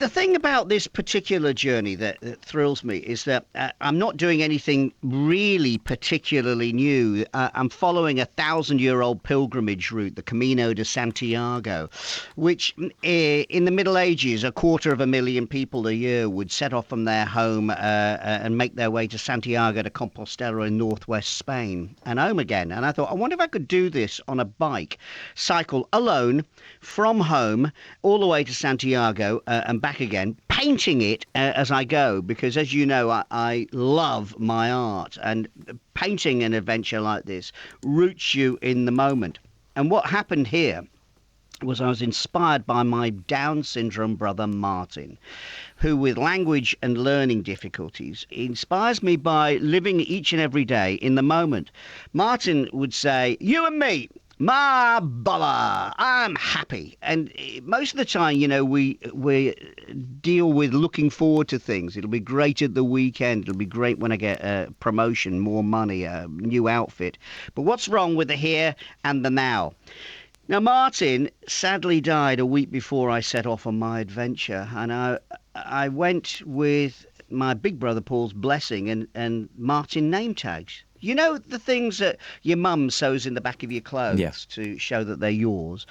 The thing about this particular journey that thrills me is that I'm not doing anything really particularly new. I'm following a 1,000-year-old pilgrimage route, the Camino de Santiago, which in the Middle Ages, 250,000 people a year would set off from their home and make their way to Santiago de Compostela in northwest Spain and home again. And I thought, I wonder if I could do this on a bike, cycle alone from home all the way to Santiago and back again, painting it as I go, because as you know, I love my art, and painting an adventure like this roots you in the moment. And what happened here was I was inspired by my Down syndrome brother Martin, who with language and learning difficulties inspires me by living each and every day in the moment. Martin would say, "You and me, ma bala, I'm happy." And most of the time, you know, we deal with looking forward to things. It'll be great at the weekend. It'll be great when I get a promotion, more money, a new outfit. But what's wrong with the here and the now? Now, Martin sadly died a week before I set off on my adventure, and I went with my big brother Paul's blessing and Martin name tags. You know, the things that your mum sews in the back of your clothes to show that they're yours?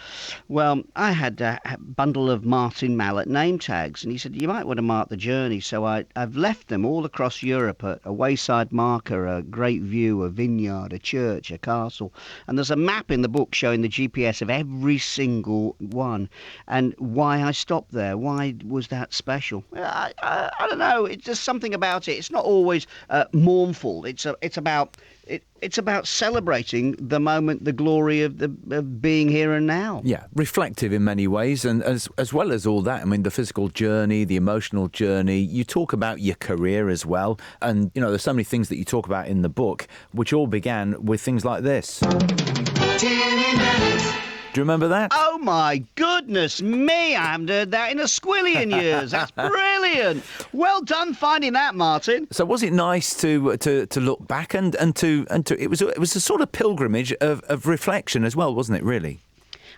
Well, I had a bundle of Martin Mallett name tags, and he said, you might want to mark the journey. So I've left them all across Europe, a wayside marker, a great view, a vineyard, a church, a castle. And there's a map in the book showing the GPS of every single one and why I stopped there. Why was that special? I don't know. It's just something about it. It's not always mournful. It's about celebrating the moment, the glory of being here and now. Yeah, reflective in many ways, and as well as all that, I mean, the physical journey, the emotional journey. You talk about your career as well, and you know, there's so many things that you talk about in the book, which all began with things like this. Timmy Mallett. Do you remember that? Oh my goodness me! I haven't heard that in a squillion years. That's brilliant. Well done finding that, Martin. So was it nice to look back and to it was a sort of pilgrimage of reflection as well, wasn't it? Really.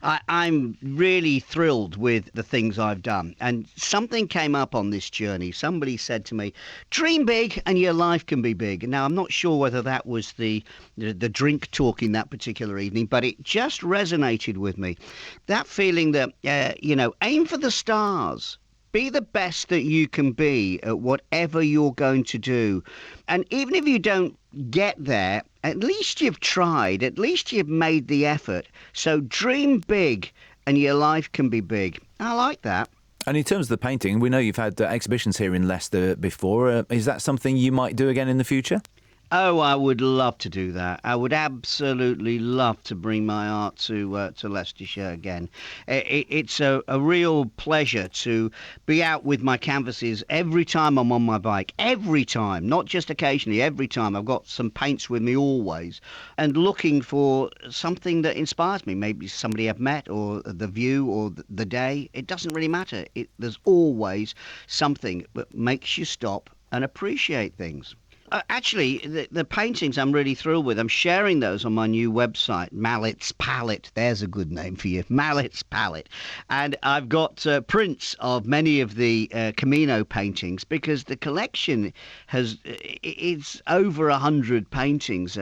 I'm really thrilled with the things I've done. And something came up on this journey. Somebody said to me, dream big and your life can be big. Now, I'm not sure whether that was the drink talking that particular evening, but it just resonated with me. That feeling that, aim for the stars. Be the best that you can be at whatever you're going to do. And even if you don't get there, at least you've tried, at least you've made the effort. So dream big and your life can be big. I like that. And in terms of the painting, we know you've had exhibitions here in Leicester before. Is that something you might do again in the future? Oh, I would love to do that. I would absolutely love to bring my art to Leicestershire again. It's a real pleasure to be out with my canvases every time I'm on my bike. Every time, not just occasionally, every time. I've got some paints with me always, and looking for something that inspires me. Maybe somebody I've met, or the view, or the day. It doesn't really matter. There's always something that makes you stop and appreciate things. Actually, the paintings I'm really thrilled with. I'm sharing those on my new website, Mallett's Palette. There's a good name for you, Mallett's Palette. And I've got prints of many of the Camino paintings, because the collection it's over 100 paintings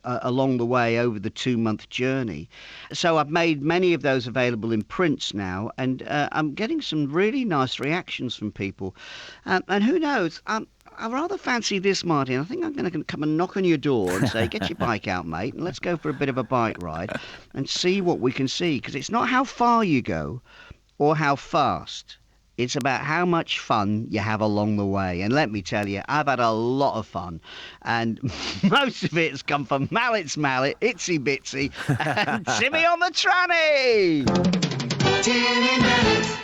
along the way over the 2-month journey. So I've made many of those available in prints now, and I'm getting some really nice reactions from people. And who knows, I rather fancy this, Martin. I think I'm going to come and knock on your door and say, get your bike out, mate, and let's go for a bit of a bike ride and see what we can see. Because it's not how far you go or how fast. It's about how much fun you have along the way. And let me tell you, I've had a lot of fun. And most of it has come from Mallett's Mallet, Itsy Bitsy, and Timmy on the Tranny! Timmy Mallett.